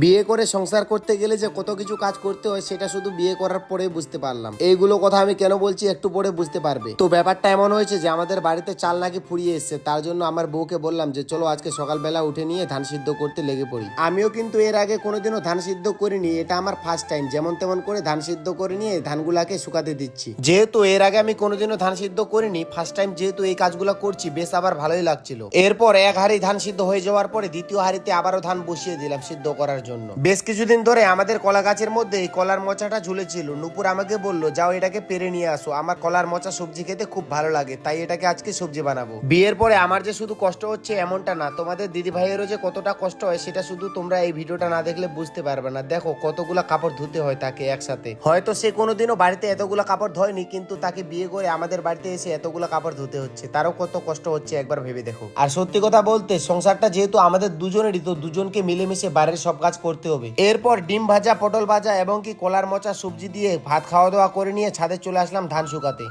বিয়ে করে সংসার করতে গেলে যে কত কিছু কাজ করতে হয় সেটা শুধু বিয়ে করার পরে বুঝতে পারলাম। এইগুলো কথা আমি কেন বলছি একটু পরে বুঝতে পারবে। তো ব্যাপারটা এমন হয়েছে যে আমাদের বাড়িতে চাল নাকি ফুরিয়ে এসছে, তার জন্য আমার বউকে বললাম যে চলো আজকে সকালবেলা উঠে নিয়ে ধান সিদ্ধ করতে লেগে পড়ি। আমিও কিন্তু এর আগে কোনোদিনও ধান সিদ্ধ করিনি, এটা আমার ফার্স্ট টাইম। যেমন তেমন করে ধান সিদ্ধ করে নিয়ে ধানগুলাকে শুকাতে দিচ্ছি। যেহেতু এর আগে আমি কোনোদিনও ধান সিদ্ধ করিনি, ফার্স্ট টাইম যেহেতু এই কাজগুলো করছি, বেশ আবার ভালোই লাগছিল। এরপর এক হাঁড়ি ধান সিদ্ধ হয়ে যাওয়ার পরে দ্বিতীয় হাঁড়িতে আবারও ধান বসিয়ে দিলাম সিদ্ধ করার জন্য। বেশ কিছুদিন ধরে আমাদের কলা গাছের মধ্যে এই কলার মোচাটা ঝুলেছিল। নুপুর আমাকে বললো যাও এটাকে পেরে নিয়ে আসো, আমার কলার মোচা সবজি খেতে খুব ভালো লাগে, তাই এটাকে আজকে সবজি বানাবো। বিয়ের পরে আমার যে শুধু কষ্ট হচ্ছে এমনটা না, তোমাদের দিদি ভাইয়েরও যে কতটা কষ্ট হয় সেটা শুধু তোমরা এই ভিডিওটা না দেখলে বুঝতে পারবে না। দেখো কতগুলা কাপড় ধুতে হয় তাকে একসাথে। হয়তো সে কোনোদিনও বাড়িতে এতগুলা কাপড় ধয়নি, কিন্তু তাকে বিয়ে করে আমাদের বাড়িতে এসে এতগুলা কাপড় ধুতে হচ্ছে, তারও কত কষ্ট হচ্ছে একবার ভেবে দেখো। আর সত্যি কথা বলতে সংসারটা যেহেতু আমাদের দুজনেরই, তো দুজনকে মিলেমিশে বাড়ির সব কাজ করতে হবে। এরপর ডিম ভাজা, পটল ভাজা এবং কি কলার মোচা সবজি দিয়ে ভাত খাওয়া দাওয়া করে নিয়ে ছাদে চলে আসলাম ধান শুকাতে।